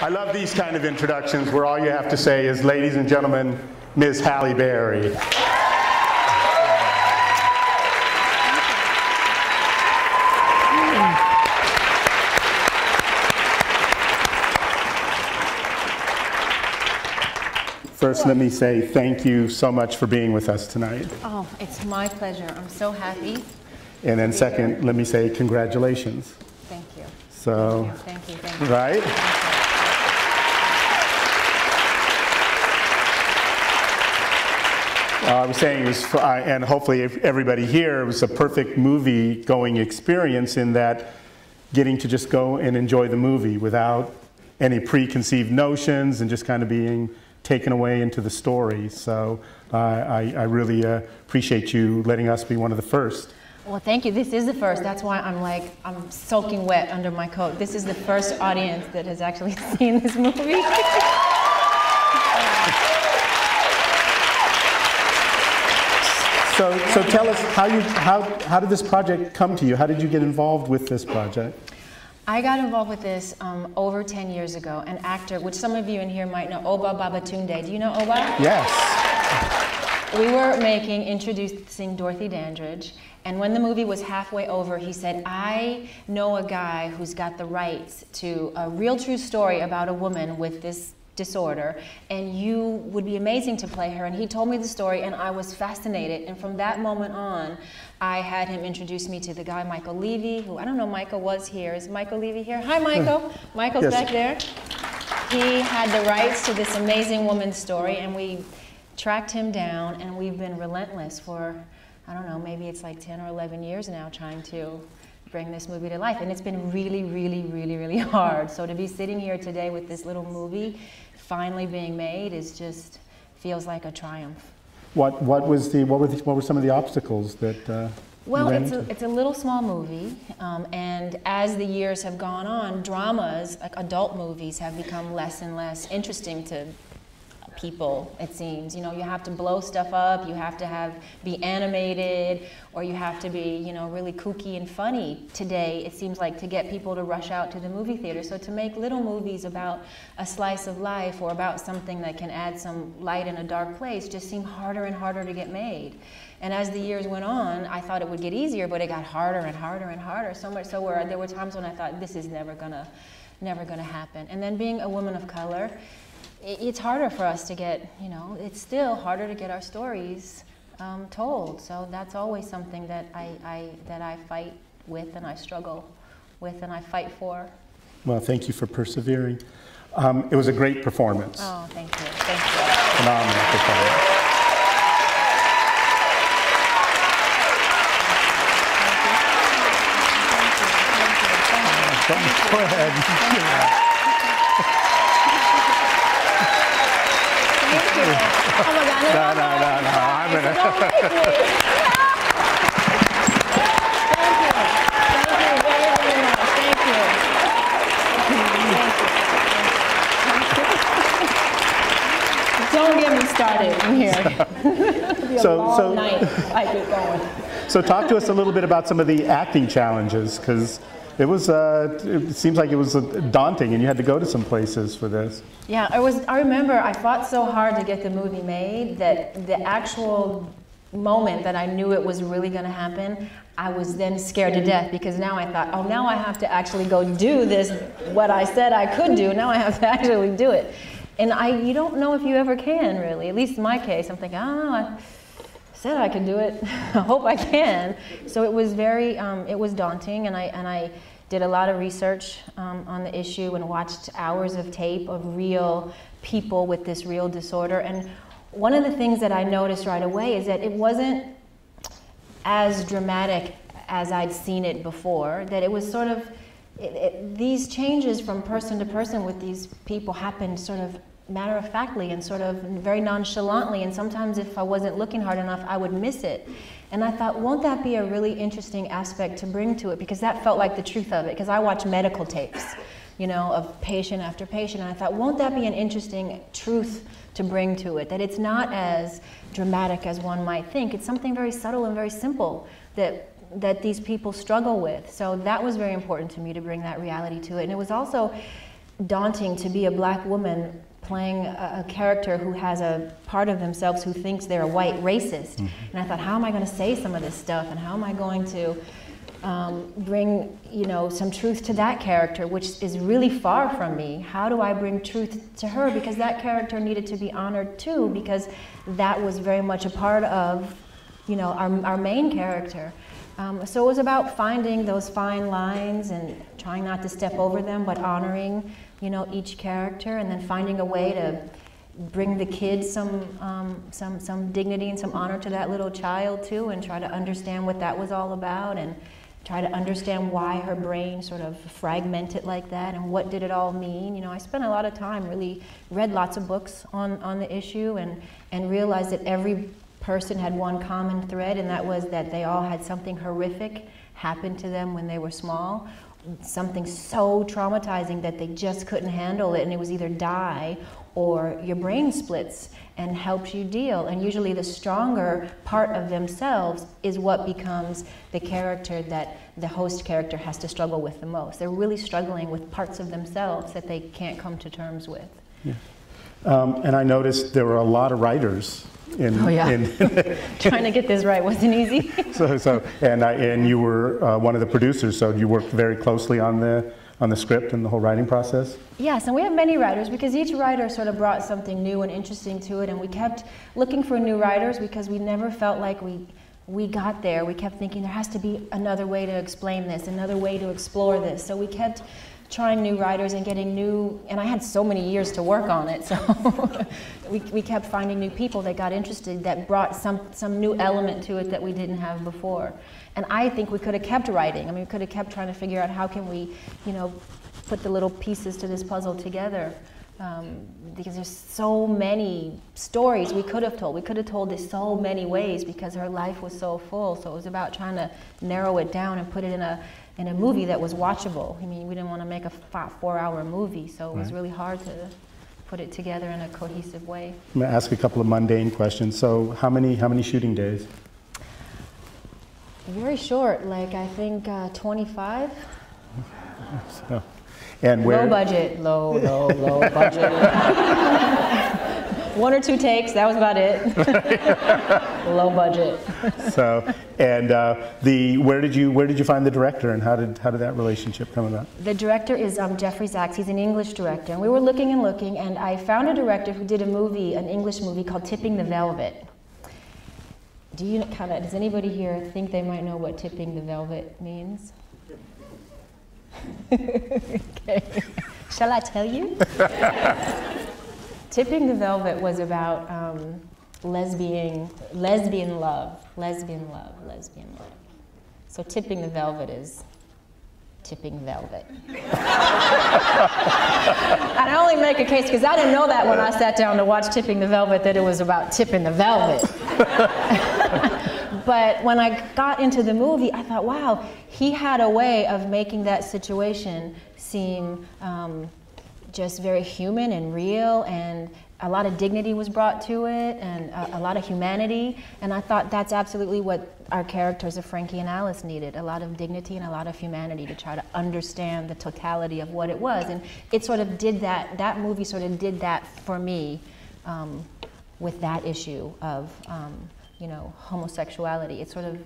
I love these kind of introductions where all you have to say is, ladies and gentlemen, Ms. Halle Berry. First, let me say thank you so much for being with us tonight. Oh, it's my pleasure. I'm so happy. And then second, let me say congratulations. Thank you. So, thank you. Thank you. Right? Thank you. I was saying, it was, and hopefully everybody here, it was a perfect movie-going experience in that getting to just go and enjoy the movie without any preconceived notions and just kind of being taken away into the story. So I really appreciate you letting us be one of the first. Well, thank you. This is the first. That's why I'm soaking wet under my coat. This is the first audience that has actually seen this movie. So tell us, how did this project come to you? How did you get involved with this project? I got involved with this over 10 years ago. An actor, which some of you in here might know, Oba Babatunde. Do you know Oba? Yes. We were introducing Dorothy Dandridge, and when the movie was halfway over, he said, I know a guy who's got the rights to a real true story about a woman with this disorder, and you would be amazing to play her. And he told me the story, and I was fascinated. And from that moment on, I had him introduce me to the guy, Michael Levy, who, I don't know, Michael was here. Is Michael Levy here? Hi, Michael. Michael's yes. back there. He had the rights to this amazing woman's story, and we tracked him down, and we've been relentless for, I don't know, maybe it's like 10 or 11 years now trying to bring this movie to life. And it's been really, really, really, really hard. So to be sitting here today with this little movie finally being made is just feels like a triumph. What were some of the obstacles that well, it's a little small movie, and as the years have gone on, dramas, like adult movies, have become less and less interesting to people, it seems. You know, you have to blow stuff up, you have to be animated, or you have to be, you know, really kooky and funny today, it seems like, to get people to rush out to the movie theater. So to make little movies about a slice of life or about something that can add some light in a dark place just seemed harder and harder to get made. And as the years went on, I thought it would get easier, but it got harder and harder and harder, so much so where there were times when I thought, this is never gonna happen. And then being a woman of color, it's harder for us to get, you know, it's still harder to get our stories told. So that's always something that I fight with, and I struggle with, and I fight for. Well, thank you for persevering. It was a great performance. Oh, thank you. Thank you. Phenomenal performance. Go ahead. Oh my God, no, I'm gonna. Thank you. Don't get me started in here. It'll be a long night if I get going. So talk to us a little bit about some of the acting challenges, because it seems like it was daunting, and you had to go to some places for this. Yeah, I remember I fought so hard to get the movie made that the actual moment that I knew it was really going to happen, I was then scared to death, because now I thought, oh, now I have to actually go do this, what I said I could do, now I have to actually do it. And you don't know if you ever can, really. At least in my case, I'm thinking, I don't know, I said I could do it, I hope I can. So it was very, it was daunting, and I did a lot of research on the issue and watched hours of tape of real people with this real disorder. And one of the things that I noticed right away is that it wasn't as dramatic as I'd seen it before, that it was sort of, these changes from person to person with these people happened sort of matter-of-factly and sort of very nonchalantly, and sometimes if I wasn't looking hard enough, I would miss it. And I thought, won't that be a really interesting aspect to bring to it? Because that felt like the truth of it, because I watch medical tapes, you know, of patient after patient, and I thought, won't that be an interesting truth to bring to it? That it's not as dramatic as one might think. It's something very subtle and very simple that these people struggle with. So that was very important to me, to bring that reality to it. And it was also daunting to be a black woman playing a character who has a part of themselves who thinks they're a white racist. And I thought, how am I going to say some of this stuff, and how am I going to bring, you know, some truth to that character, which is really far from me? How do I bring truth to her? Because that character needed to be honored too, because that was very much a part of, you know, our main character. So it was about finding those fine lines and trying not to step over them, but honoring, you know, each character, and then finding a way to bring the kids some dignity and some honor to that little child too, and try to understand what that was all about, and try to understand why her brain sort of fragmented like that, and what did it all mean. You know, I spent a lot of time, really read lots of books on the issue, and realized that every person had one common thread, and that was that they all had something horrific happen to them when they were small, something so traumatizing that they just couldn't handle it, and it was either die or your brain splits and helps you deal. And usually the stronger part of themselves is what becomes the character that the host character has to struggle with the most. They're really struggling with parts of themselves that they can't come to terms with. Yeah. And I noticed there were a lot of writers in, Trying to get this right wasn't easy. And you were one of the producers, so you worked very closely on the script and the whole writing process? Yes, and we have many writers because each writer sort of brought something new and interesting to it, and we kept looking for new writers because we never felt like we got there. We kept thinking there has to be another way to explain this, another way to explore this. So we kept trying new writers and getting new, and I had so many years to work on it, so we kept finding new people that got interested, that brought some new element to it that we didn't have before. And I think we could have kept writing. I mean, we could have kept trying to figure out how can we, you know, put the little pieces to this puzzle together. Because there's so many stories we could have told. We could have told this so many ways because her life was so full. So it was about trying to narrow it down and put it in a movie that was watchable. I mean, we didn't want to make a 4-hour movie, so it was really hard to put it together in a cohesive way. I'm going to ask a couple of mundane questions. So how many shooting days? Very short, like I think 25. So, and where? Low budget, low budget. 1 or 2 takes, that was about it. Low budget. So, and where did you find the director, and how did that relationship come about? The director is Jeffrey Zaks. He's an English director, and we were looking and looking, and I found a director who did a movie, an English movie called Tipping the Velvet. Does anybody here think they might know what tipping the velvet means? Okay. Shall I tell you? Tipping the Velvet was about lesbian love. So Tipping the Velvet is tipping velvet. And I only make a case because I didn't know that when I sat down to watch Tipping the Velvet, that it was about tipping the velvet. But when I got into the movie, I thought, wow, he had a way of making that situation seem just very human and real, and a lot of dignity was brought to it, and a lot of humanity. And I thought that's absolutely what our characters of Frankie and Alice needed, a lot of dignity and a lot of humanity to try to understand the totality of what it was. And it sort of did that movie sort of did that for me with that issue of, you know, homosexuality. It sort of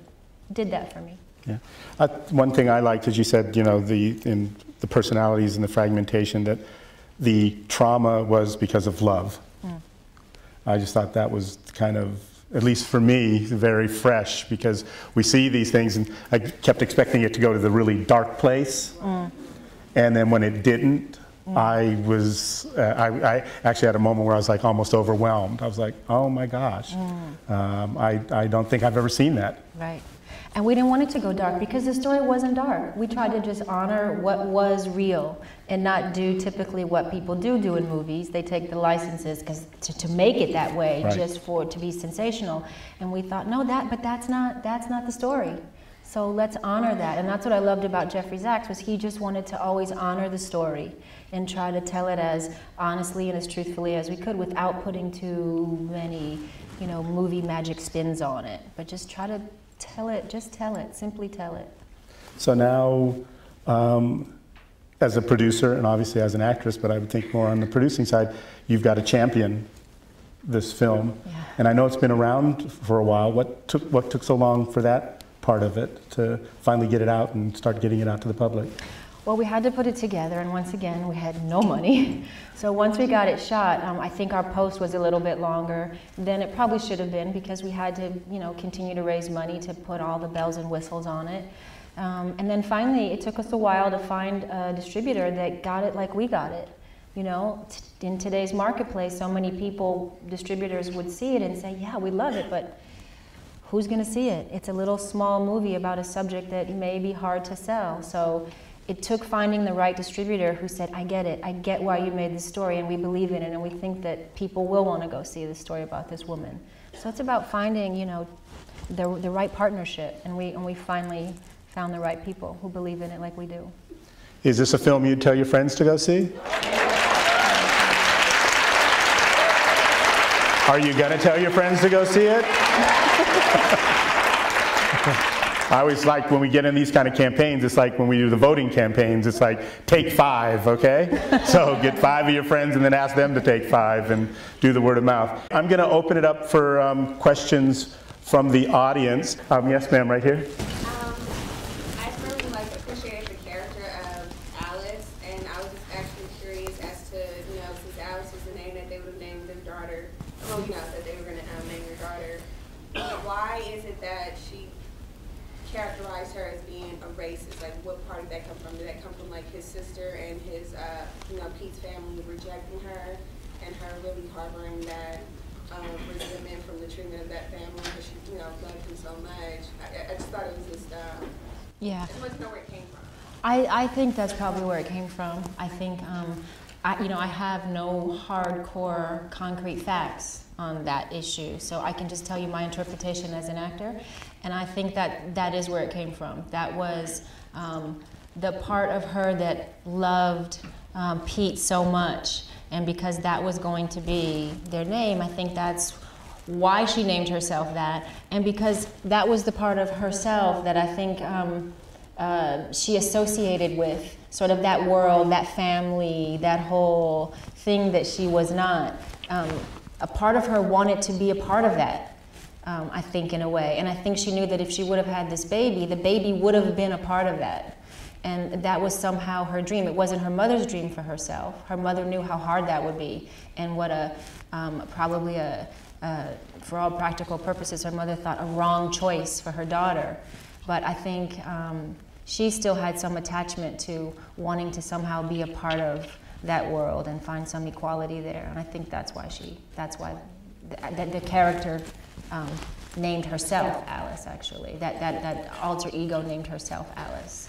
did that for me. Yeah. One thing I liked, as you said, you know, in the personalities and the fragmentation, that the trauma was because of love. I just thought that was kind of, at least for me, very fresh, because we see these things, and I kept expecting it to go to the really dark place, and then when it didn't, I actually had a moment where I was like almost overwhelmed. I was like, oh my gosh, I don't think I've ever seen that. Right. And we didn't want it to go dark because the story wasn't dark. We tried to just honor what was real and not do typically what people do in movies. They take the licenses to make it that way, right, just for it to be sensational. And we thought, no, but that's not the story. So let's honor that. And that's what I loved about Jeffrey Zaks, was he just wanted to always honor the story and try to tell it as honestly and as truthfully as we could without putting too many, you know, movie magic spins on it. But just try to tell it, just tell it, simply tell it. So now, as a producer and obviously as an actress, but I would think more on the producing side, you've got to champion this film. Yeah. And I know it's been around for a while. What took so long for that part of it to finally get it out and start getting it out to the public? Well, we had to put it together, and once again, we had no money. So once we got it shot, I think our post was a little bit longer than it probably should have been, because we had to, continue to raise money to put all the bells and whistles on it. And then finally, it took us a while to find a distributor that got it like we got it. In today's marketplace, so many people, distributors would see it and say, yeah, we love it, but who's going to see it? It's a little small movie about a subject that may be hard to sell. So it took finding the right distributor who said, I get it, I get why you made this story, and we believe in it, and we think that people will want to go see the story about this woman. So it's about finding, the right partnership, and we finally found the right people who believe in it like we do. Is this a film you'd tell your friends to go see? Are you going to tell your friends to go see it? I always like when we get in these kind of campaigns, it's like when we do the voting campaigns, it's like, take 5, okay? So get 5 of your friends and then ask them to take 5 and do the word of mouth. I'm going to open it up for questions from the audience. Yes, ma'am, right here. I really appreciated the character of Alice, and I was just actually curious as to, since Alice was the name that they would have named their daughter, that they were going to name their daughter, why is it that she characterized her as being a racist? Like, what part did that come from? Did that come from his sister and his, Pete's family rejecting her, and her really harboring that resentment from the treatment of that family because she, loved him so much? I just thought it was just, yeah. I just wanted to know where it came from. I think that's probably where it came from. I think, I have no hardcore concrete facts on that issue, so I can just tell you my interpretation as an actor, and I think that is where it came from. That was the part of her that loved Pete so much, and because that was going to be their name, I think that's why she named herself that, and because that was the part of herself that I think she associated with, sort of that world, that family, that whole thing that she was not. A part of her wanted to be a part of that, I think, in a way. And I think she knew that if she would have had this baby, the baby would have been a part of that. And that was somehow her dream. It wasn't her mother's dream for herself. Her mother knew how hard that would be, and what probably for all practical purposes, her mother thought a wrong choice for her daughter. But I think she still had some attachment to wanting to somehow be a part of that world and find some equality there. And I think that's why the character named herself Alice, actually. That alter ego named herself Alice.